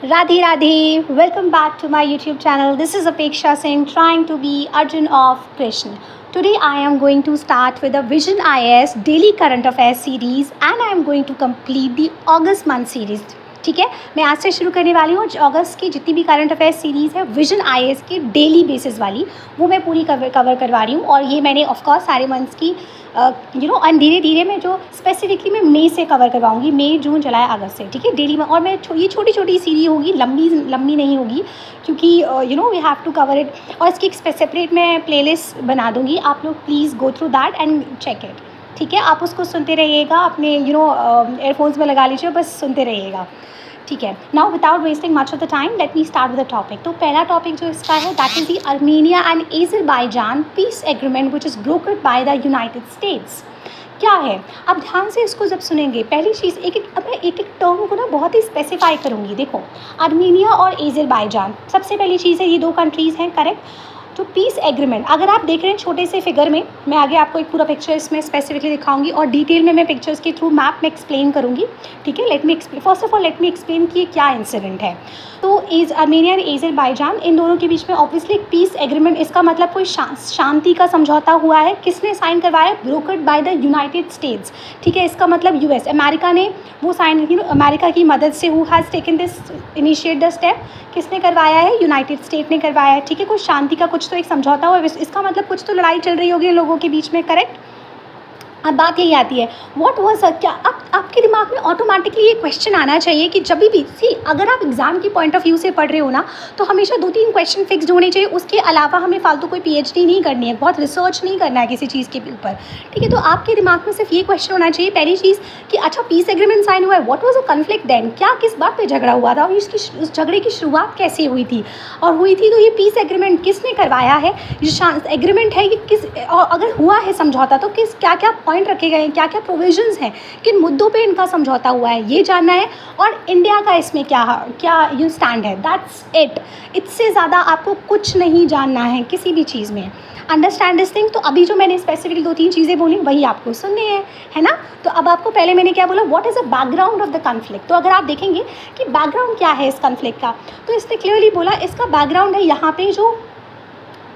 Radhe Radhe, welcome back to my YouTube channel. This is Apeksha Singh trying to be Arjun of Krishna. Today I am going to start with a Vision IAS daily current affairs series and I am going to complete the August month series. ठीक है, मैं आज से शुरू करने वाली हूँ अगस्त की जितनी भी करंट अफेयर्स सीरीज़ है विजन आईएएस की डेली बेसिस वाली, वो मैं पूरी कवर करवा रही हूँ। और ये मैंने ऑफ कोर्स सारे मंथ्स की और धीरे धीरे मैं जो स्पेसिफिकली मैं मई से कवर करवाऊँगी, मई जून जुलाई अगस्त से, ठीक है, डेली में। और मैं ये छोटी छोटी सीरीज होगी, लंबी नहीं होगी, क्योंकि we have to cover it. और इसकी एक सेपरेट मैं प्लेलिस्ट बना दूँगी, आप लोग please go through that and check it. ठीक है, आप उसको सुनते रहिएगा, अपने एयरफोन्स में लगा लीजिए, बस सुनते रहिएगा। ठीक है, now without wasting much of the time let me start with the topic. तो पहला टॉपिक जो इसका है that is the Armenia and Azerbaijan peace agreement which is brokered by the United states. क्या है, अब ध्यान से इसको जब सुनेंगे, पहली चीज़ अब मैं एक टर्म को ना बहुत ही स्पेसिफाई करूँगी। देखो, आर्मेनिया और अज़रबैजान, सबसे पहली चीज़ है ये दो कंट्रीज़ हैं, करेक्ट। तो पीस एग्रीमेंट अगर आप देख रहे हैं छोटे से फिगर में, मैं आगे आपको एक पूरा पिक्चर इसमें स्पेसिफिकली दिखाऊंगी और डिटेल में मैं पिक्चर्स के थ्रू मैप में एक्सप्लेन करूंगी। ठीक है, first of all let me explain कि ये क्या इंसिडेंट है। तो आर्मेनिया एंड अज़रबैजान, इन दोनों के बीच में ऑब्वियसली एक पीस एग्रीमेंट, इसका मतलब कोई शांति का समझौता हुआ है। किसने साइन करवाया? Brokered by the United states. ठीक है, इसका मतलब यूएस, अमेरिका ने वो साइन, अमेरिका की मदद से who has taken this initiate the step, किसने करवाया है? यूनाइटेड स्टेट ने करवाया है। ठीक है, कुछ शांति का कुछ तो एक समझौता हुआ है, इसका मतलब कुछ तो लड़ाई चल रही होगी लोगों के बीच में, करेक्ट। अब बात यही आती है, व्हाट वाज, क्या आपके दिमाग में ऑटोमेटिकली ये क्वेश्चन आना चाहिए कि जब भी अगर आप एग्जाम की पॉइंट ऑफ व्यू से पढ़ रहे हो ना, तो हमेशा 2-3 क्वेश्चन फिक्स्ड होने चाहिए। उसके अलावा हमें फालतू कोई पीएचडी नहीं करनी है, बहुत रिसर्च नहीं करना है किसी चीज़ के ऊपर। ठीक है, तो आपके दिमाग में सिर्फ ये क्वेश्चन होना चाहिए, पहली चीज़ कि अच्छा पीस एग्रीमेंट साइन हुआ है, what was a conflict then, क्या किस बात पर झगड़ा हुआ था और उस झगड़े की शुरुआत कैसे हुई थी, और हुई थी तो ये पीस एग्रीमेंट किसने करवाया है, ये एग्रीमेंट है कि किस, और अगर हुआ है समझौता तो क्या क्या पॉइंट रखे गए हैं, क्या क्या प्रोविजंस हैं, किन मुद्दों पे इनका समझौता हुआ है, ये जानना है। और इंडिया का इसमें क्या यू स्टैंड है, दैट्स इट। इससे ज़्यादा आपको कुछ नहीं जानना है किसी भी चीज़ में। Understand this thing. तो अभी जो मैंने स्पेसिफिकली 2-3 चीज़ें बोली वही आपको सुननी है ना। तो अब आपको पहले मैंने क्या बोला, what is the background of the conflict. तो अगर आप देखेंगे कि बैकग्राउंड क्या है इस कन्फ्लिक्ट का, तो इसने क्लियरली बोला इसका बैकग्राउंड है यहाँ पे जो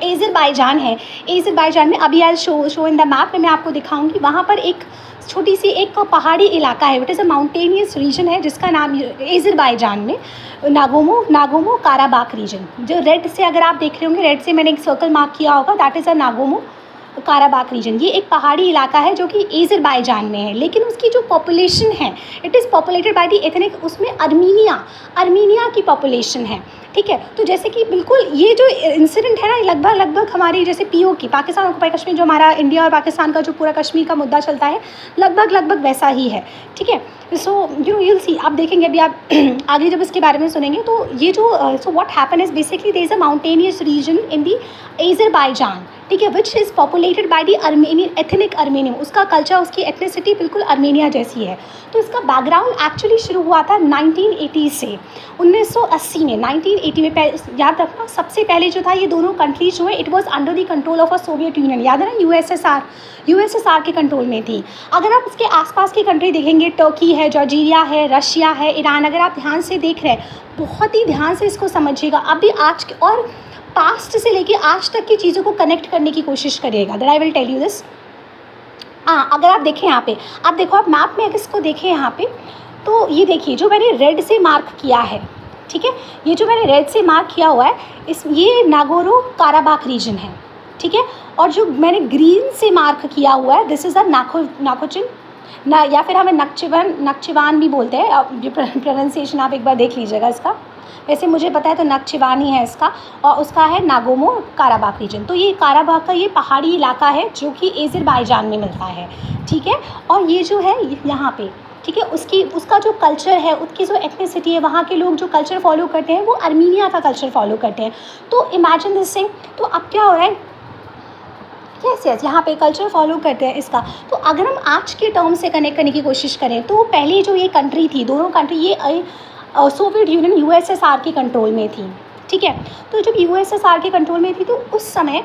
अज़रबैजान है। अज़रबैजान में अभी आज शो इन द मैप में मैं आपको दिखाऊंगी, वहाँ पर एक छोटी सी एक पहाड़ी इलाका है, it is a mountainous reason है जिसका नाम अज़रबैजान में नागोमो काराबाख रीजन, जो रेड से अगर आप देख रहे होंगे, रेड से मैंने एक सर्कल मार्क किया होगा, that is a Nagorno Karabakh region. ये एक पहाड़ी इलाका है जो कि अज़रबैजान में है, लेकिन उसकी जो पॉपुलेशन है it is populated by the ethnic, उसमें आर्मीनिया की पॉपुलेशन है। ठीक है, तो जैसे कि बिल्कुल ये जो इंसिडेंट है ना, लगभग हमारी जैसे पीओके, पाकिस्तान ऑक्युपाई कश्मीर, जो हमारा इंडिया और पाकिस्तान का जो पूरा कश्मीर का मुद्दा चलता है, लगभग वैसा ही है। ठीक है, सो you'll see, आप देखेंगे अभी आप आगे जब इसके बारे में सुनेंगे, तो ये जो so what happen is basically there is a mountainous region in the Azerbaijan, ठीक है, which is populated by the Armenian ethnic Armenian, उसका कल्चर, उसकी एथनिसिटी बिल्कुल आर्मेनिया जैसी है। तो इसका बैकग्राउंड एक्चुअली शुरू हुआ था 1980 से, 1980 में, 1980 में। याद रखना, सबसे पहले जो था ये दोनों कंट्रीज जो है it was under the control of a Soviet union, याद है ना, यूएसएसआर के कंट्रोल में थी। अगर आप इसके आसपास की कंट्री देखेंगे, टर्की है, जॉर्जिया है, रशिया है, ईरान, अगर आप ध्यान से देख रहे हैं, बहुत ही ध्यान से इसको समझिएगा। अभी आज और पास्ट से लेके आज तक की चीज़ों को कनेक्ट करने की कोशिश करिएगा, that I will tell you this. अगर आप देखें यहाँ पे, आप देखो, आप मैप में अगर इसको देखें यहाँ पे, तो ये देखिए जो मैंने रेड से मार्क किया है, ठीक है, ये जो मैंने रेड से मार्क किया हुआ है, ये नागोरो काराबाख रीजन है। ठीक है, और जो मैंने ग्रीन से मार्क किया हुआ है, दिस इज़ अ नाकोचिन ना, या फिर हमें नक्चिवान भी बोलते हैं। अब ये प्रोनाउंसिएशन आप एक बार देख लीजिएगा इसका, वैसे मुझे पता है तो नक्चिवान ही है इसका, और उसका है नागोमो काराबाख रीजन। तो ये काराबाख का ये पहाड़ी इलाका है जो कि अज़रबैजान में मिलता है। ठीक है, और ये जो है यहाँ पे, ठीक है, उसका जो कल्चर है, उसकी जो एथनिसिटी है, वहाँ के लोग जो कल्चर फॉलो करते हैं वो आर्मेनिया का कल्चर फॉलो करते हैं। तो इमेजिन दिस थिंग। तो अब क्या हो रहा है, यस यहाँ पे कल्चर फॉलो करते हैं इसका। तो अगर हम आज के टर्म से कनेक्ट करने की कोशिश करें, तो पहले जो ये कंट्री थी, दोनों कंट्री ये सोवियत यूनियन यूएसएसआर के कंट्रोल में थी। ठीक है, तो जब यूएसएसआर के कंट्रोल में थी तो उस समय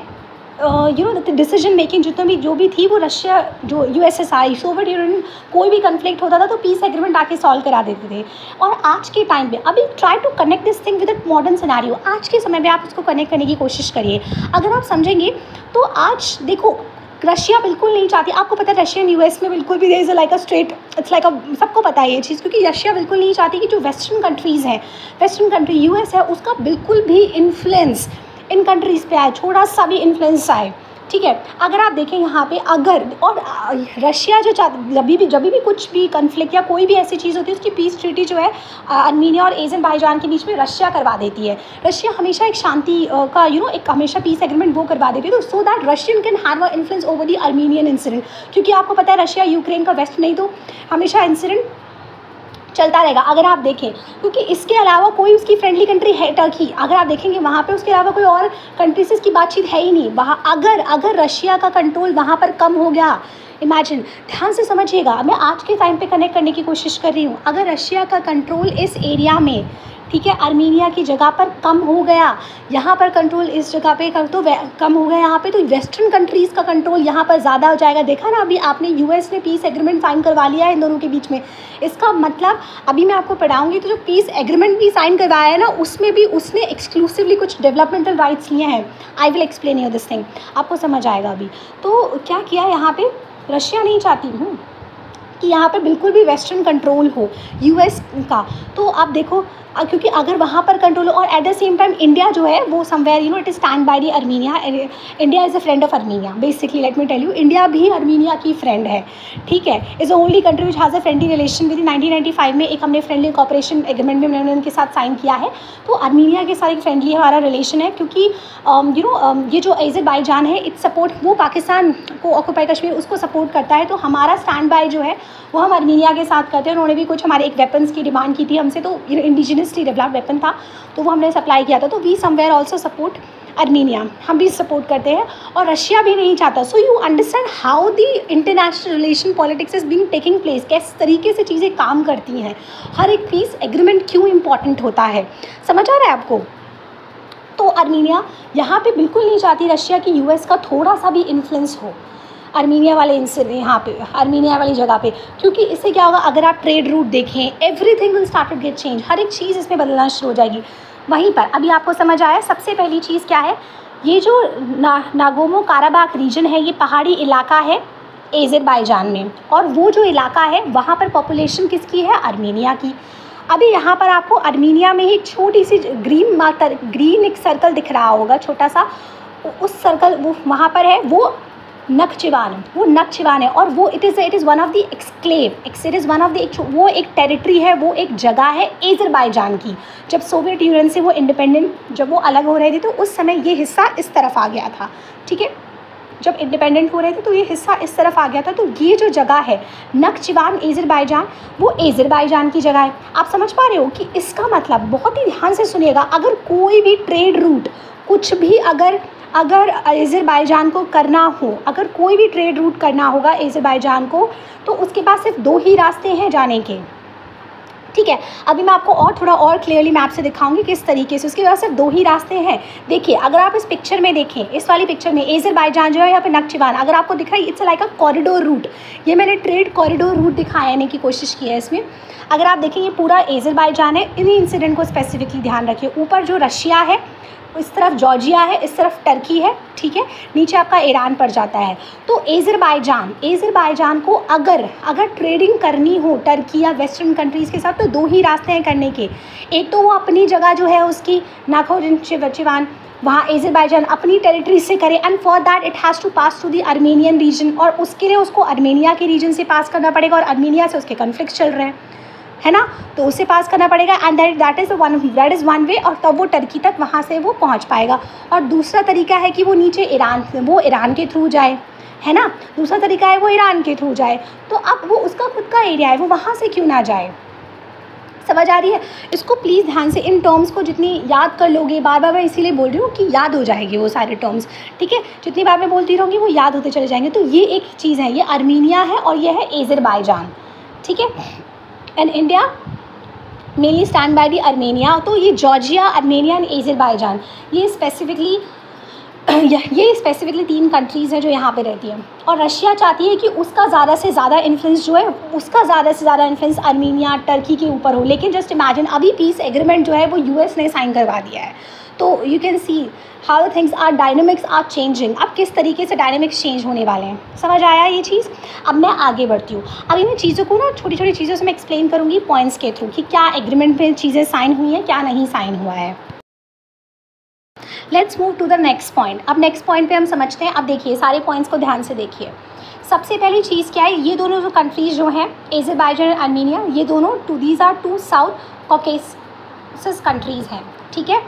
डिसीजन मेकिंग जितना भी जो भी थी वो रशिया, जो यूएसएसआर, सोवियत यूनियन, कोई भी कन्फ्लिक्ट होता था तो पीस एग्रीमेंट आके सॉल्व करा देते थे। और आज के टाइम पे अभी try to connect this thing with modern scenario, आज के समय में आप इसको कनेक्ट करने की कोशिश करिए। अगर आप समझेंगे तो आज देखो रशिया बिल्कुल नहीं चाहती, आपको पता है रशियन यूएस में बिल्कुल भी there is like a straight, it's like a, सबको पता है ये चीज़, क्योंकि रशिया बिल्कुल नहीं चाहती कि जो वेस्टर्न कंट्रीज़ हैं, वेस्टर्न कंट्री यूएस है, उसका बिल्कुल भी इन्फ्लुएंस इन कंट्रीज़ पे आए, थोड़ा सा भी इन्फ्लुएंस आए। ठीक है, अगर आप देखें यहाँ पे अगर और रशिया जो जब भी कुछ भी कन्फ्लिक्ट या कोई भी ऐसी चीज़ होती है उसकी पीस ट्रीटी जो है आर्मीनिया और अज़रबैजान के बीच में रशिया करवा देती है। रशिया हमेशा एक शांति का एक हमेशा पीस एग्रीमेंट वो करवा देती है, तो so that Russian can have a influence over the Armenian incident, क्योंकि आपको पता है रशिया यूक्रेन का वेस्ट नहीं, तो हमेशा इंसिडेंट चलता रहेगा। अगर आप देखें, क्योंकि इसके अलावा कोई उसकी फ्रेंडली कंट्री है टर्की, अगर आप देखेंगे वहाँ पे उसके अलावा कोई और कंट्री से इसकी बातचीत है ही नहीं वहाँ। अगर रशिया का कंट्रोल वहाँ पर कम हो गया, इमेजिन, ध्यान से समझिएगा, मैं आज के टाइम पे कनेक्ट करने की कोशिश कर रही हूँ, अगर रशिया का कंट्रोल इस एरिया में, ठीक है, आर्मीनिया की जगह पर कम हो गया, यहाँ पर कंट्रोल इस जगह पे कर तो कम हो गया यहाँ पे, तो वेस्टर्न कंट्रीज़ का कंट्रोल यहाँ पर ज़्यादा हो जाएगा। देखा ना, अभी आपने यूएस ने पीस एग्रीमेंट साइन करवा लिया है इन दोनों के बीच में। इसका मतलब अभी मैं आपको पढ़ाऊँगी तो जो पीस एग्रीमेंट भी साइन करवाया है ना, उसमें भी उसने एक्सक्लूसिवली कुछ डेवलपमेंटल राइट्स लिए हैं। I will explain you this thing, आपको समझ आएगा अभी। तो क्या किया यहाँ पर, रशिया नहीं चाहती हूँ कि यहाँ पर बिल्कुल भी वेस्टर्न कंट्रोल हो यूएस का, तो आप देखो, क्योंकि अगर वहाँ पर कंट्रोल हो, और at the same time India जो है वो somewhere it is stand by the Armenia, India is a friend of Armenia, basically let me tell you, India भी आर्मीनिया की फ्रेंड है। ठीक है, is the only country which has a friendly relation with 1995 में एक हमने friendly corporation agreement में हमने उनके साथ साइन किया है, तो आर्मीनिया के साथ एक फ्रेंडली हमारा रिलेशन है, क्योंकि ये जो अज़रबैजान है इट्स सपोर्ट, वो पाकिस्तान को ऑक्यूपाई कश्मीर उसको सपोर्ट करता है, तो हमारा स्टैंड बाय जो है वो हम आर्मीनिया के साथ करते हैं। उन्होंने भी कुछ हमारे एक वेपन्स की डिमांड की थी हमसे, तो इंडिजिनसली डेवलप्ड वेपन था तो वो हमने सप्लाई किया था, तो we somewhere also support Armenia, हम भी सपोर्ट करते हैं, और रशिया भी नहीं चाहता। So you understand how the international relation politics is being taking place, किस तरीके से चीज़ें काम करती हैं, हर एक पीस एग्रीमेंट क्यों इंपॉर्टेंट होता है, समझ आ रहा है आपको। तो आर्मीनिया यहाँ पे बिल्कुल नहीं चाहती रशिया की यूएस का थोड़ा सा भी इन्फ्लुएंस हो आर्मीनिया वाले यहाँ पे, आर्मीनिया वाली जगह पे, क्योंकि इससे क्या होगा, अगर आप ट्रेड रूट देखें, everything will start to get change, हर एक चीज़ इसमें बदलना शुरू हो जाएगी। वहीं पर अभी आपको समझ आया, सबसे पहली चीज़ क्या है, ये जो नागोर्नो काराबाख रीजन है, ये पहाड़ी इलाका है अज़रबैजान में, और वो जो इलाका है वहाँ पर पॉपुलेशन किसकी है, आर्मीनिया की। अभी यहाँ पर आपको आर्मीनिया में ही छोटी सी ग्रीन एक सर्कल दिख रहा होगा छोटा सा, उस सर्कल वो वहाँ पर है, वो नखचिवान है, और वो it is one of the exclave, it is one of the, वो एक टेरिटरी है, वो एक जगह है अज़रबैजान की। जब सोवियत यूनियन से वो इंडिपेंडेंट, जब वो अलग हो रहे थे, तो उस समय ये हिस्सा इस तरफ आ गया था। ठीक है, जब इंडिपेंडेंट हो रहे थे तो ये हिस्सा इस तरफ आ गया था, तो ये जो जगह है नखचिवान अज़रबैजान, वो अज़रबैजान की जगह है। आप समझ पा रहे हो कि इसका मतलब, बहुत ही ध्यान से सुनिएगा, अगर कोई भी ट्रेड रूट कुछ भी अगर अज़रबैजान को करना हो, अगर कोई भी ट्रेड रूट करना होगा अज़रबैजान को, तो उसके पास सिर्फ 2 ही रास्ते हैं जाने के। ठीक है, अभी मैं आपको और थोड़ा और क्लियरली मैप से दिखाऊंगी किस तरीके से, उसके पास सिर्फ 2 ही रास्ते हैं। देखिए, अगर आप इस पिक्चर में देखें, इस वाली पिक्चर में अज़रबैजान जो है यहाँ पे नखचिवान, अगर आपको दिख रहा है, it's like a corridor route, ये मैंने ट्रेड कॉरिडोर रूट दिखाने की कोशिश की है इसमें। अगर आप देखें, ये पूरा अज़रबैजान है, इन्हीं इंसिडेंट को स्पेसिफिकली ध्यान रखिए। ऊपर जो रशिया है, इस तरफ जॉर्जिया है, इस तरफ टर्की है, ठीक है, नीचे आपका ईरान पड़ जाता है। तो अज़रबैजान को अगर ट्रेडिंग करनी हो टर्की या वेस्टर्न कंट्रीज़ के साथ, तो 2 ही रास्ते हैं करने के। एक तो वो अपनी जगह जो है उसकी नाखचिवान, वहाँ अज़रबैजान अपनी टेरिटरी से करे, and for that it has to pass to the Armenian region, और उसके लिए उसको आर्मेनिया के रीजन से पास करना पड़ेगा, और आर्मेनिया से उसके कन्फ्लिक्ट चल रहे हैं, है ना, तो उसे पास करना पड़ेगा, and that is one way, और तब वो टर्की तक वहाँ से वो पहुँच पाएगा। और दूसरा तरीका है कि वो नीचे ईरान के थ्रू जाए, है ना, दूसरा तरीका है वो ईरान के थ्रू जाए। तो अब वो उसका खुद का एरिया है, वो वहाँ से क्यों ना जाए, समझ आ रही है। इसको प्लीज़ ध्यान से, इन टर्म्स को जितनी याद कर लोगे, बार बार मैं इसीलिए बोल रही हूँ कि याद हो जाएंगे वो सारे टर्म्स, ठीक है, जितनी बार मैं बोलती रहूँगी वो याद होते चले जाएंगे। तो ये एक चीज़ है, ये आर्मीनिया है और ये है अज़रबैजान, ठीक है, and India mainly stand by the Armenia. तो ये जॉर्जिया, आर्मेनिया एंड अज़रबैजान, ये स्पेसिफिकली ये स्पेसिफिकली 3 कंट्रीज़ हैं जो यहाँ पे रहती हैं, और रशिया चाहती है कि उसका ज़्यादा से ज़्यादा इन्फ्लुएंस जो है, उसका ज़्यादा से ज़्यादा इन्फ्लुएंस अर्मीनिया, टर्की के ऊपर हो। लेकिन जस्ट इमेजिन, अभी पीस एग्रीमेंट जो है वो यूएस ने साइन करवा दिया है। तो you can see how things are, dynamics are changing. अब किस तरीके से डायनेमिक्स चेंज होने वाले हैं, समझ आया ये चीज़। अब मैं आगे बढ़ती हूँ। अब इन चीज़ों को ना छोटी छोटी चीज़ों से मैं एक्सप्लेन करूँगी पॉइंट्स के थ्रू कि क्या एग्रीमेंट में चीज़ें साइन हुई हैं, क्या नहीं साइन हुआ है। Let's move to the next point. अब नेक्स्ट पॉइंट पे हम समझते हैं। अब देखिए, सारे पॉइंट्स को ध्यान से देखिए। सबसे पहली चीज़ क्या है, ये दोनों जो कंट्रीज़ जो हैं, अज़रबैजान और आर्मेनिया, ये दोनों these are 2 south Caucasus countries हैं, ठीक है।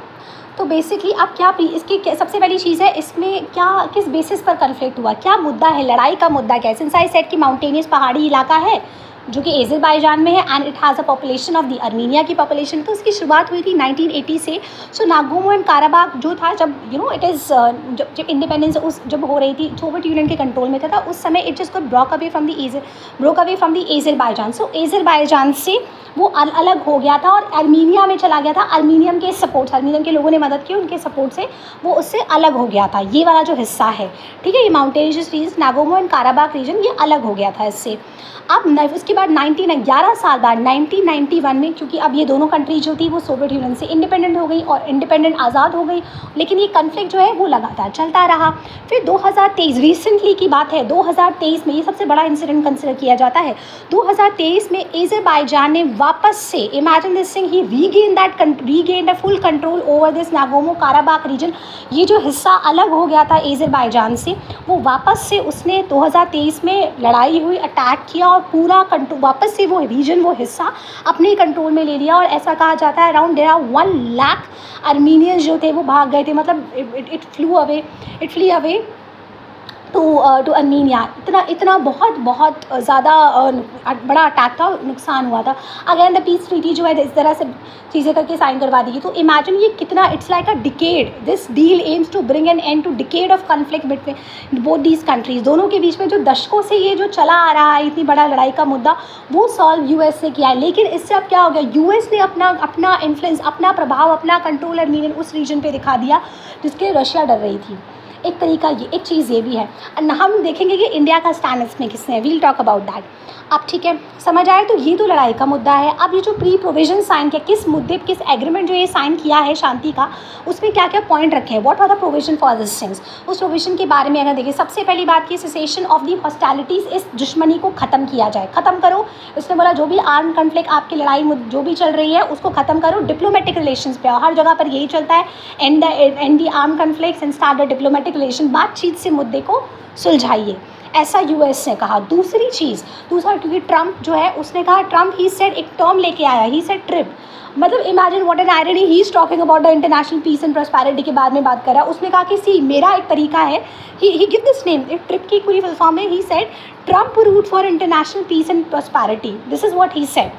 तो बेसिकली अब क्या इसकी सबसे पहली चीज़ है, इसमें क्या किस बेसिस पर कन्फ्लिक्ट हुआ, क्या मुद्दा है, लड़ाई का मुद्दा क्या है। सिंस आई सेड कि माउंटेनियस पहाड़ी इलाका है जो कि अज़रबैजान में है, and it has a population of the Armenia की पॉपुलेशन। तो इसकी शुरुआत हुई थी 1980 से। सो नागोर्नो एंड काराबाख जो था, जब इट इज़ जब इंडिपेंडेंस जब हो रही थी, सोवियत यूनियन के कंट्रोल में था उस समय it just broke away from the Azerbaijan. So Azerbaijan से वो अलग हो गया था और आर्मेनिया में चला गया था। आर्मेनियम के लोगों ने मदद की, उनके सपोर्ट से वो उससे अलग हो गया था। ये वाला जो हिस्सा है, ठीक है, ये mountainous region Nagorno and Karabakh region, ये अलग हो गया था इससे। अब उसके बाद 11 साल बाद 1991 में, क्योंकि अब ये दोनों कंट्री जो थी वो सोवियत यूनियन से इंडिपेंडेंट हो गई और इंडिपेंडेंट आज़ाद हो गई, लेकिन ये कन्फ्लिक्ट जो है वो लगातार चलता रहा। फिर 2023 रिसेंटली की बात है, 2023 में ये सबसे बड़ा इंसिडेंट कंसिडर किया जाता है। 2023 में अज़रबैजान ने वापस से, imagine this thing, he regain the full control over this Nagorno Karabakh region. ये जो हिस्सा अलग हो गया था अज़रबैजान से, वो वापस से उसने 2023 में लड़ाई हुई, अटैक किया और पूरा कंट्रोल वापस से वो रीजन, वो हिस्सा अपने कंट्रोल में ले लिया। और ऐसा कहा जाता है अराउंड 1 लाख आर्मेनियंस जो थे वो भाग गए थे, मतलब it flew away to Armenia. इतना बहुत ज़्यादा बड़ा अटैक था, नुकसान हुआ था। अगेन द पीस ट्रीटी जो है इस तरह से चीज़ें करके साइन करवा दी। तो इमेजिन ये कितना, it's like a decade, this deal aims to bring an end to decade of conflict between both these countries. दोनों के बीच में जो दशकों से ये जो चला आ रहा है, इतनी बड़ा लड़ाई का मुद्दा, वो सॉल्व यूएस ने किया है। लेकिन इससे अब क्या हो गया, यूएस ने अपना इन्फ्लुएंस, अपना प्रभाव, अपना कंट्रोल आर्मेनियन उस रीजन पे दिखा दिया जिसके रशिया डर रही थी। एक तरीका ये, एक चीज़ ये भी है। हम देखेंगे कि इंडिया का स्टैंड इसमें किसने है, वील टॉक अबाउट दैट। अब ठीक है, समझ आए। तो ये तो लड़ाई का मुद्दा है। अब ये जो प्री प्रोविजन साइन किया, किस मुद्दे, किस एग्रीमेंट जो ये साइन किया है शांति का, उसमें क्या क्या पॉइंट रखे हैं, what are the provision for this things, उस प्रोविजन के बारे में अगर देखिए। सबसे पहली बात की सेसेशन ऑफ दी हॉस्टैलिटीज़, इस दुश्मनी को ख़त्म किया जाए, ख़त्म करो। उसने बोला जो भी आर्म कन्फ्लिक्ट, आपकी लड़ाई जो भी चल रही है उसको ख़त्म करो, डिप्लोमेटिक रिलेशंस पे आओ। हर जगह पर यही चलता है, and the arm conflicts and start the diplomatic relation, बातचीत से मुद्दे को सुलझाइए, ऐसा यूएस ने कहा। दूसरा क्योंकि ट्रम्प जो है उसने कहा, ट्रम्प ही सेड, एक टर्म लेके आया, ही सेड ट्रिप, मतलब imagine what an irony, he is talking about the international peace and prosperity के बाद में बात कर रहा है। उसने कहा कि सी, मेरा एक तरीका है, ही गिव दिस नेम, एक ट्रिप की पूरी फुल फॉर्म है, he said Trump route for international peace and prosperity, this is what he said,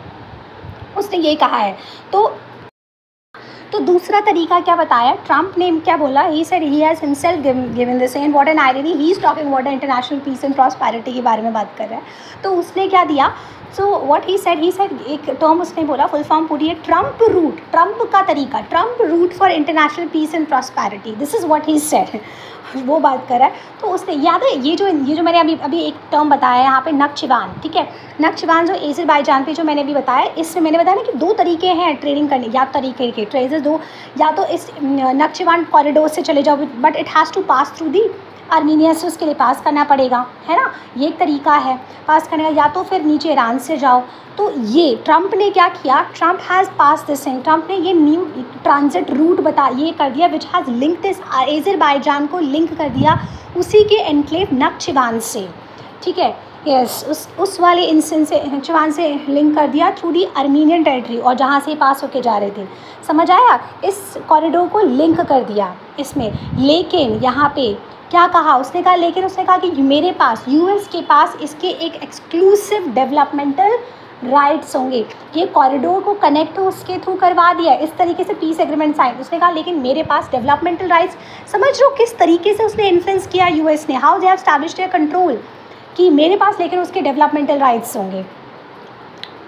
उसने ये कहा है। तो दूसरा तरीका क्या बताया, ट्रम्प ने क्या बोला, he said he has himself given this, and what an irony, he is talking about the international peace and prosperity के बारे में बात कर रहा है। तो उसने क्या दिया, सो व्हाट ही सेड एक टर्म उसने बोला, फुल फॉर्म पूरी है, ट्रम्प रूट, ट्रम्प का तरीका, Trump route for international peace and prosperity, this is what he said, वो बात कर रहा है। तो उसने, याद है ये जो मैंने अभी एक टर्म बताया है यहाँ पे, नक्चवान, ठीक है, नक्चवान जो अज़रबैजान पे जो मैंने अभी बताया, इसमें मैंने बताया ना कि 2 तरीके हैं ट्रेडिंग करने, या तरीके के ट्रेजेस दो, या तो इस नक्चवान कॉरिडोर से चले जाओ, but it has to pass through the Armenia, से उसके लिए पास करना पड़ेगा, है ना, ये एक तरीका है पास करने का, या तो फिर नीचे ईरान से जाओ। तो ये ट्रम्प ने क्या किया, Trump has pass this thing, Trump ने ये न्यू ट्रांजिट रूट ये कर दिया, which has link this Azerbaijan को लिंक कर दिया उसी के एनक्लेव नक्चवान से, ठीक है, यस, उस वाले इंस्टेंस से नक्चवान से लिंक कर दिया थ्रू दी आर्मेनियन टेरिटरी, और जहाँ से पास होके जा रहे थे, समझ आया, इस कॉरिडोर को लिंक कर दिया इसमें। लेकिन यहाँ पे क्या कहा उसने कहा कि मेरे पास, यूएस के पास इसके एक एक्सक्लूसिव डेवलपमेंटल राइट्स होंगे, ये कॉरिडोर को कनेक्ट उसके थ्रू करवा दिया, इस तरीके से पीस एग्रीमेंट साइन। उसने कहा लेकिन मेरे पास डेवलपमेंटल राइट्स, समझ लो किस तरीके से उसने इन्फ्लुएंस किया यूएस ने, how they have established their control, कि मेरे पास लेकिन उसके डेवलपमेंटल राइट्स होंगे।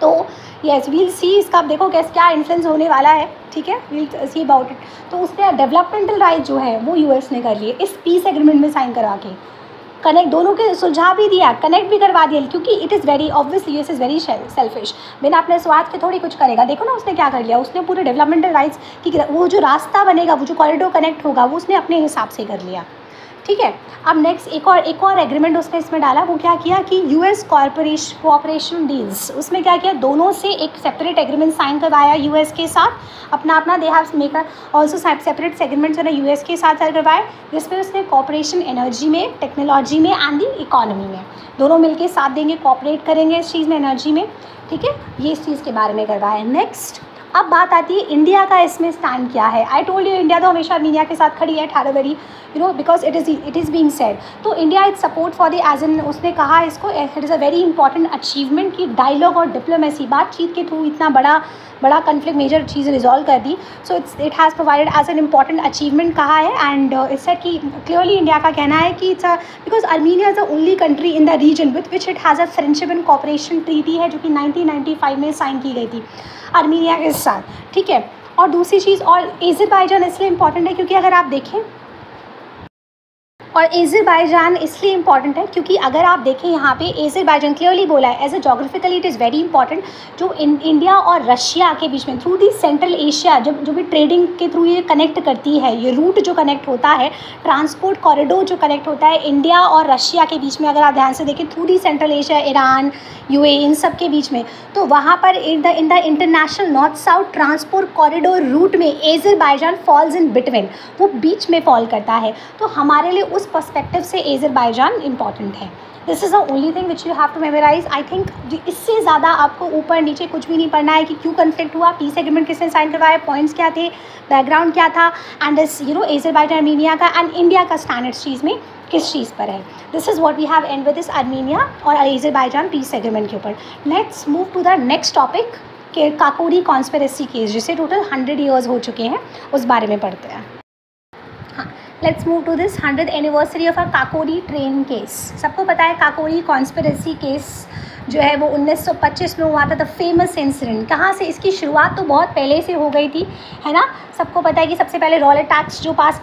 तो येस वील सी इसका आप देखो कैसे क्या इन्फ्लुएंस होने वाला है, ठीक है, वील सी अबाउट इट। तो उसने डेवलपमेंटल राइट जो है वो यूएस ने कर लिए इस पीस एग्रीमेंट में साइन करवा के, कनेक्ट दोनों के सुलझा भी दिया, कनेक्ट भी करवा दिया, क्योंकि it is very obviously US is very selfish, बिना अपने स्वार्थ के थोड़ी कुछ करेगा। देखो ना उसने क्या कर लिया, उसने पूरे डेवलपमेंटल राइट्स की वो जो रास्ता बनेगा, वो जो कॉरिडोर कनेक्ट होगा, वो उसने अपने हिसाब से कर लिया, ठीक है। अब नेक्स्ट एक और एग्रीमेंट उसने इसमें डाला, वो क्या किया कि यूएस कोऑपरेशन डील्स, उसमें क्या किया, दोनों से एक सेपरेट एग्रीमेंट साइन करवाया यूएस के साथ, अपना they have maker also separate agreements है यूएस के साथ साइन करवाए, जिसमें उसने कोऑपरेशन एनर्जी में, टेक्नोलॉजी में एंड दी इकोनॉमी में दोनों मिलके साथ देंगे, कोऑपरेट करेंगे इस चीज़ में, एनर्जी में, ठीक है, ये इस चीज़ के बारे में करवाया। नेक्स्ट अब बात आती है इंडिया का इसमें स्टैंड क्या है। आई टोल्ड यू इंडिया तो हमेशा अर्मीनिया के साथ खड़ी है, ठारावरी, you know, because it is being said. तो India is support for the as an, उसने कहा इसको it is a very important achievement की डायलॉग और डिप्लोमेसी, बातचीत के थ्रू इतना बड़ा कन्फ्लिक्ट मेजर चीज़ रिजॉल्व कर दी। So it has provided as an important achievement कहा है, एंड इट्स कि क्लियरली इंडिया का कहना है कि it's because Armenia is the only country in the region with which it has a friendship and cooperation treaty है, जो कि 1995 में साइन की गई थी अर्मीनिया के साथ, ठीक है। और दूसरी चीज़, और अज़रबैजान इसलिए इम्पॉर्टेंट है क्योंकि अगर आप देखें, और अज़रबैजान इसलिए इंपॉर्टेंट है क्योंकि अगर आप देखें यहाँ पे अज़रबैजान क्लियरली बोला है as a geographically it is very important, जो इंडिया और रशिया के बीच में थ्रू दी सेंट्रल एशिया जो भी ट्रेडिंग के थ्रू ये कनेक्ट करती है, ये रूट जो कनेक्ट होता है, ट्रांसपोर्ट कॉरिडोर जो कनेक्ट होता है इंडिया और रशिया के बीच में, अगर आप ध्यान से देखें through the Central Asia, Iran, UAE, इन सब के बीच में, तो वहाँ पर in the International North South Transport Corridor route में अज़रबैजान फॉल्स इन बिटवीन, वो बीच में फॉल करता है। तो हमारे लिए उस पर्सपेक्टिव से अज़रबैजान इंपॉर्टेंट है। This is the only thing which you have to memorise. I think इससे ज़्यादा आपको ऊपर नीचे कुछ भी नहीं पढ़ना है कि क्यों कन्फ्लिक्ट हुआ, पीस एग्रीमेंट किसने साइन करवाया, पॉइंट्स क्या थे, बैकग्राउंड क्या था, and this you know Azerbaijan Armenia का एंड इंडिया का स्टैंड इस चीज़ में किस चीज़ पर है। This is what we have end with this Armenia और अज़रबैजान पीस एग्रीमेंट के ऊपर। Let's move to the next topic के काकोरी कॉन्स्पिरेसी केस, जिसे टोटल 100 ईयर्स हो चुके हैं, उस बारे में पढ़ते हैं। हाँ, let's move to this 100th anniversary of a Kakori train case. सबको पता है काकोरी कॉन्स्पिरेसी केस जो है वो 1925 में हुआ था, द फेमस इंसिडेंट। कहाँ से इसकी शुरुआत तो बहुत पहले से हो गई थी, है ना। सबको पता है कि सबसे पहले रॉलेट टैक्स जो पास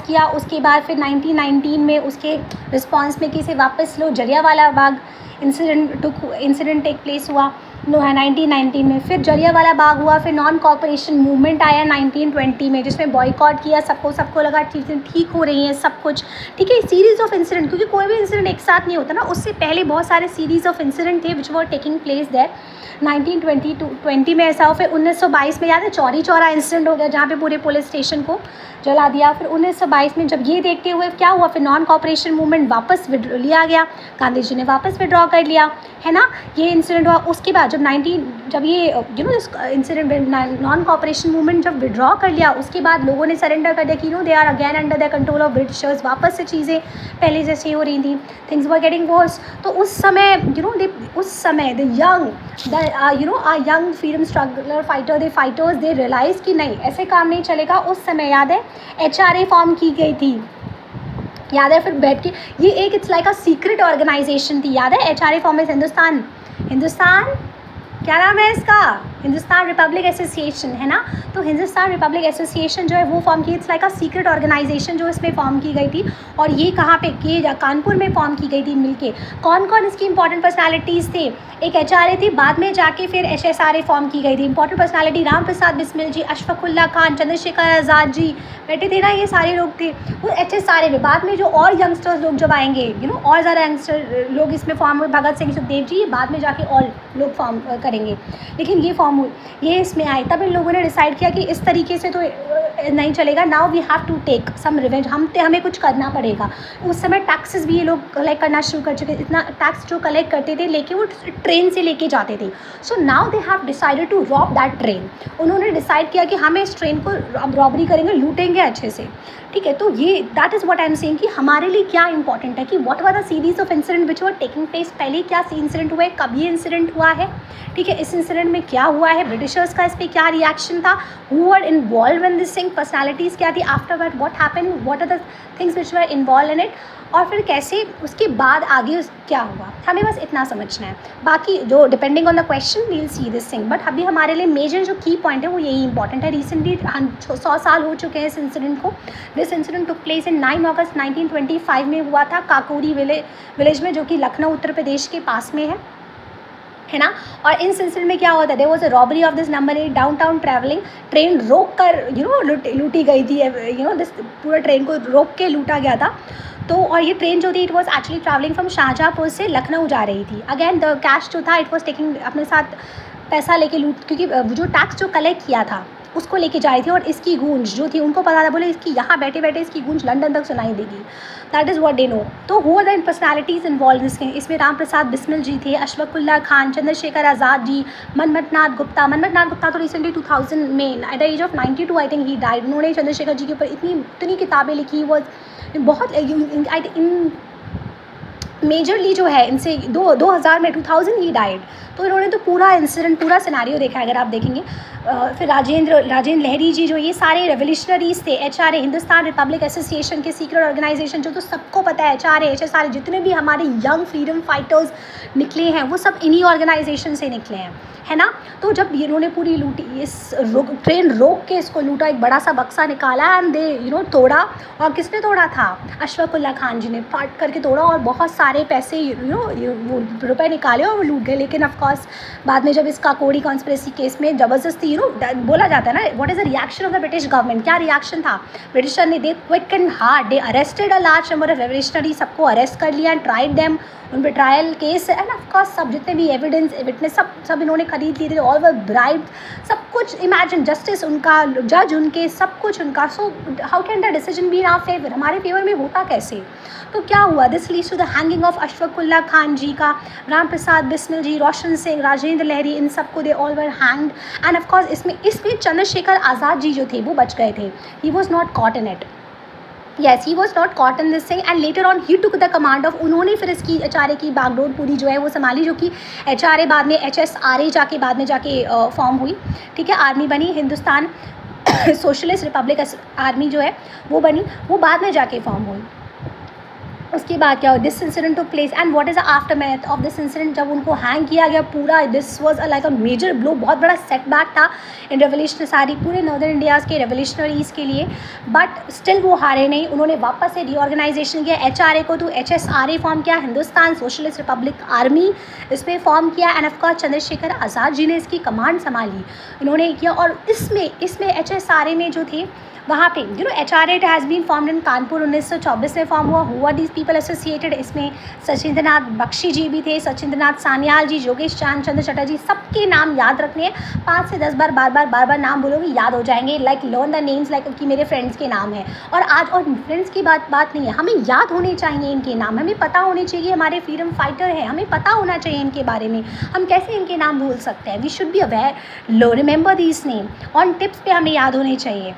किया, उसके बाद फिर 1919 में उसके रिस्पॉन्स में किसे वापस लो, Jallianwala Bagh incident take place हुआ 1919 में, फिर जलियांवाला बाग हुआ, फिर नॉन कॉपरेशन मूवमेंट आया 1920 में, जिसमें बॉयकॉट किया, सबको लगा चीज़ें ठीक हो रही हैं सब कुछ, ठीक है। सीरीज़ ऑफ इंसिडेंट, क्योंकि कोई भी इंसिडेंट एक साथ नहीं होता ना, उससे पहले बहुत सारे सीरीज़ ऑफ इंसिडेंट थे विच वर टेकिंग प्लेस देयर। 1920 में ऐसा हो, फिर 1922 में याद है चौरी चौरा इंसिडेंट हो गया जहाँ पे पूरे पुलिस स्टेशन को जला दिया। फिर 1922 में जब ये देखते हुए क्या हुआ, फिर नॉन कॉपरेशन मूवमेंट वापस लिया गया, गांधी जी ने वापस विड्रॉ कर लिया, है ना, ये इंसिडेंट हुआ। उसके बाद जब ये यू नो इस इंसिडेंट नॉन कॉपरेशन मूवमेंट जब विड्रॉ कर लिया, उसके बाद लोगों ने सरेंडर कर दिया कि they are again under the control of Britishers, वापस से चीज़ें पहले जैसे हो रही थी, थिंग्स वर गेटिंग वर्स। तो उस समय यंग फ्रीडम स्ट्रगलर फाइटर्स दे रियलाइज कि नहीं ऐसे काम नहीं चलेगा। उस समय याद है HRA फॉर्म की गई थी, याद है, फिर बैठ के ये एक it's like a secret organisation थी, याद है। HRA फॉर्म इज हिंदुस्तान क्या नाम है इसका, हिंदुस्तान रिपब्लिक एसोसिएशन, है ना। तो हिंदुस्तान रिपब्लिक एसोसिएशन जो है वो फॉर्म की, it's like a secret organisation जो इसमें फॉर्म की गई थी। और ये कहाँ पे कानपुर में फॉर्म की गई थी मिलके। कौन कौन इसकी इंपॉर्टेंट पर्सनालिटीज़ थे, एक HRA थी, बाद में जाके फिर HSRA फॉर्म की गई थी। इंपॉर्टेंट पर्सनालिटी राम प्रसाद बिस्मिल जी, अशफाकुल्ला खान, चंद्रशेखर आज़ाद जी बैठे थे ना, ये सारे लोग थे वो HSRA में। बाद में जो और यंगस्टर्स लोग जब आएंगे और ज़्यादा यंगस्टर लोग इसमें फॉर्म हुए, भगत सिंह, सुखदेव जी, बाद में जाके और लोग फॉर्म करेंगे, लेकिन ये इसमें आए। तब इन लोगों ने डिसाइड किया कि इस तरीके से तो नहीं चलेगा, now we have to take some revenge, हमें कुछ करना पड़ेगा। उस समय टैक्सेस भी ये लोग कलेक्ट करना शुरू कर चुके थे, इतना टैक्स जो कलेक्ट करते थे लेके वो ट्रेन से लेके जाते थे। So now they have decided to rob that train. उन्होंने डिसाइड किया कि हम इस ट्रेन को अब रॉबरी करेंगे, लूटेंगे अच्छे से, ठीक है। तो ये that is what I am saying कि हमारे लिए क्या इंपॉर्टेंट है कि what were the series of incident which were taking place. पहले क्या इंसिडेंट हुआ है, कब ये इंसिडेंट हुआ है, ठीक है, इस इंसिडेंट में क्या हुआ है, ब्रिटिशर्स का इस पर क्या रिएक्शन था, who were involve in this thing, distinct personalities क्या थी, after what happen, what are the things which were involve in it, और फिर कैसे उसके बाद आगे क्या हुआ, हमें बस इतना समझना है। बाकी जो depending on the question we will see this thing, but अभी हमारे लिए मेजर जो की पॉइंट है वो यही इंपॉर्टेंट है। रिसेंटली 100 साल हो चुके हैं इस इंसिडेंट को। This incident took place in 9 अगस्त 1925 में हुआ था काकोरी विलेज में, जो कि लखनऊ उत्तर प्रदेश के पास में है ना। और इन सिलसिले में क्या हुआ था, there was a robbery of this number 8 downtown travelling, train रोक कर लूटी गई थी, दिस पूरा ट्रेन को रोक के लूटा गया था। तो और ये ट्रेन जो थी it was actually travelling from Shahjahanpur से लखनऊ जा रही थी। अगेन द कैश जो था इट वाज टेकिंग अपने साथ पैसा लेके लूट, क्योंकि जो टैक्स जो कलेक्ट किया था उसको लेके जा रही थी, और इसकी गूंज जो थी उनको पता था, बोले इसकी यहाँ बैठे बैठे इसकी गूंज लंदन तक सुनाई देगी। That is what they know. तो who are the personalities involve इसमें राम प्रसाद बिस्मिल जी थे, अशफाकुल्ला खान, चंद्रशेखर आज़ाद जी, मनमथनाथ गुप्ता तो रिसेंटली 2000 में at the age of 92 I think he died. उन्होंने चंद्रशेखर जी के ऊपर इतनी किताबें लिखी, वो बहुत इन मेजरली जो है इनसे 2000 में 2000 ही डाइड। तो इन्होंने तो पूरा इंसिडेंट पूरा सिनारियो देखा है अगर आप देखेंगे। फिर राजेंद्र लहरी जी, जो ये सारे रेवोल्यूशनरीज थे, HRA हिंदुस्तान रिपब्लिक एसोसिएशन के सीक्रेट ऑर्गेनाइजेशन, जो तो सबको पता है, HRA HSRA जितने भी हमारे यंग फ्रीडम फाइटर्स निकले हैं वो सब इन्हीं ऑर्गेनाइजेशन से निकले हैं, है ना। तो जब इन्होंने पूरी लूटी, इस ट्रेन रोक के इसको लूटा, एक बड़ा सा बक्सा निकाला एंड दे तोड़ा। और किसने तोड़ा था, अशफाकुल्ला खान जी ने फाट करके तोड़ा, और बहुत सारे पैसे वो रुपए निकाले और वो लूट गए। लेकिन ऑफकोर्स बाद में जब इस काकोरी कॉन्स्पिरेसी केस में ज़बरदस्ती बोला जाता है ना, what is the reaction of the British government, क्या रिएक्शन था ब्रिटिशर ने, they quick and hard, they arrested a large number of revolutionary, सबको अरेस्ट कर लिया एंड ट्राइड देम, उन पर ट्रायल केस एंड ऑफकोर्स सब जितने भी एविडेंस विटनेस सब इन्होंने खरीद लिए थे, ऑल वर ब्राइब्ड, सब कुछ। इमेजिन जस्टिस उनका, जज उनके, सब कुछ उनका। So how can the decision be in our favour, हमारे फेवर में होता कैसे। तो क्या हुआ, this leads to the hanging of Ashfaqulla Khan ji का, राम प्रसाद बिस्मिल जी, रोशन सिंह, राजेंद्र लहरी, इन सबको they all were hanged. And of course इसमें चंद्रशेखर आज़ाद जी जो थे वो बच गए थे, he was not caught in it. Yes, he was not caught in this thing and later on he took the command of, उन्होंने फिर इसकी HRA की बागडोर पूरी जो है वो संभाली, जो कि HRA बाद में HSRA बाद में जाके फॉर्म हुई, ठीक है, आर्मी बनी, हिंदुस्तान सोशलिस्ट रिपब्लिक आर्मी जो है वो बनी, वो बाद में जाके फॉर्म हुई। उसके बाद क्या हुआ, this incident took place and what is the aftermath of this incident. जब उनको हैंग किया गया पूरा, this was like a major blow, बहुत बड़ा सेटबैक था इन रेवोल्यूशन सारी पूरे नॉर्दर्न इंडियाज़ के रेवोल्यूशनरीज़ के लिए। बट स्टिल वो हारे नहीं, उन्होंने वापस से रीऑर्गेनाइजेशन किया, HRA को तो HSRA फॉर्म किया, हिंदुस्तान सोशलिस्ट रिपब्लिक आर्मी इसमें फॉर्म किया एंड ऑफकोर्स चंद्रशेखर आज़ाद जी ने इसकी कमांड संभाली, इन्होंने किया। और इसमें HSRA में जो थे वहाँ पे HRA has been formed in Kanpur, 1924 में फॉर्म हुआ। हुआ दीज पीपल एसोसिएटेड, इसमें सचिंद्रनाथ बख्शी जी भी थे, सचिंद्रनाथ सान्याल जी, योगेश चांद, चंद्र चटर्जी, सबके नाम याद रखने हैं, 5 से 10 बार बार नाम बोलोगे याद हो जाएंगे। Like learn the names, like कि मेरे फ्रेंड्स के नाम हैं। और आज और फ्रेंड्स की बात नहीं है, हमें याद होने चाहिए इनके नाम, हमें पता होने चाहिए हमारे फ्रीडम फाइटर हैं, हमें पता होना चाहिए इनके बारे में, हम कैसे इनके नाम भूल सकते हैं। We should be aware, remember these name, on tips पे हमें याद होने चाहिए।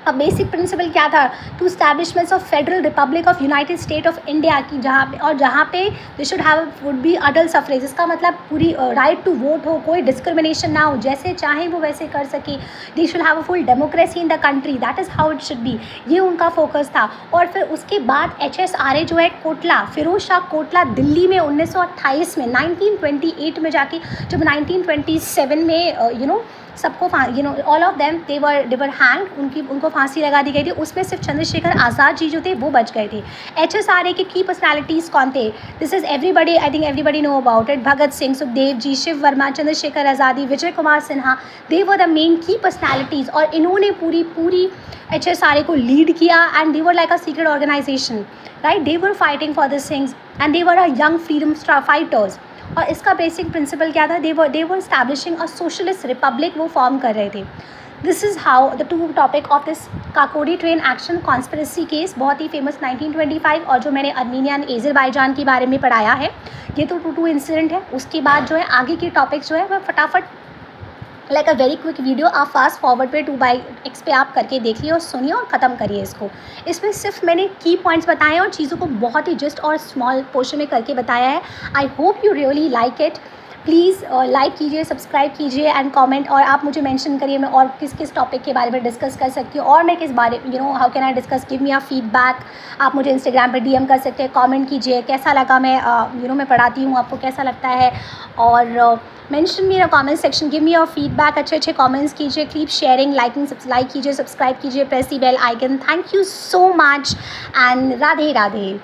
अब बेसिक प्रिंसिपल क्या था, to establishments of federal republic of united state of India की, जहाँ पे they should have would be adult suffrage, इसका मतलब पूरी राइट टू वोट हो, कोई डिस्क्रिमिनेशन ना हो, जैसे चाहे वो वैसे कर सके। दे should have a full democracy in the country, that is how it should be, ये उनका फोकस था। और फिर उसके बाद HSRA जो है कोटला, फिरोज शाह कोटला दिल्ली में 1928 में 1928 में जाके, जब 1927 में सबको all of them they were hanged, उनको फांसी लगा दी गई थी। उसमें सिर्फ चंद्रशेखर आज़ाद जी जो थे वो बच गए थे। HSRA के की पर्सनालिटीज़ कौन थे, this is everybody, I think everybody know about it, Bhagat Singh, Sukhdev ji, Shiv Verma, Chandrashekhar Azadi, Vijay Kumar Sinha, they were the main की पर्सनालिटीज़। और इन्होंने पूरी HSRA को लीड किया and they were like a secret organisation, right, they were fighting for this things and they were a young freedom fighters. और इसका basic principle क्या था, they were establishing a socialist Republic, वो form कर रहे थे। This is how the two topic of this Kakori train action conspiracy case, बहुत ही famous 1925, और जो मैंने अर्मीनिया एंड अज़रबैजान के बारे में पढ़ाया है, ये तो टू इंसिडेंट है। उसके बाद जो है आगे के टॉपिक्स जो है वह फटाफट like a very quick video आप फास्ट फॉरवर्ड पे 2x पे आप करके देखिए और सुनिए और ख़त्म करिए इसको। इसमें सिर्फ मैंने की पॉइंट्स बताए हैं और चीज़ों को बहुत ही जस्ट और स्मॉल पोर्शन में करके बताया है। I hope you really like it please like कीजिए, सब्सक्राइब कीजिए एंड कमेंट, और आप मुझे मेंशन करिए मैं और किस किस टॉपिक के बारे में डिस्कस कर सकती हूँ, और मैं किस बारे how can I discuss, give me a feedback. आप मुझे इंस्टाग्राम पे DM कर सकते हैं, कमेंट कीजिए कैसा लगा मैं मैं पढ़ाती हूँ, आपको कैसा लगता है, और mention me in comment section, give me your feedback, अच्छे अच्छे कमेंट्स कीजिए, कीप शेयरिंग, लाइक कीजिए, सब्सक्राइब कीजिए, press the bell icon. Thank you so much and Radhe Radhe.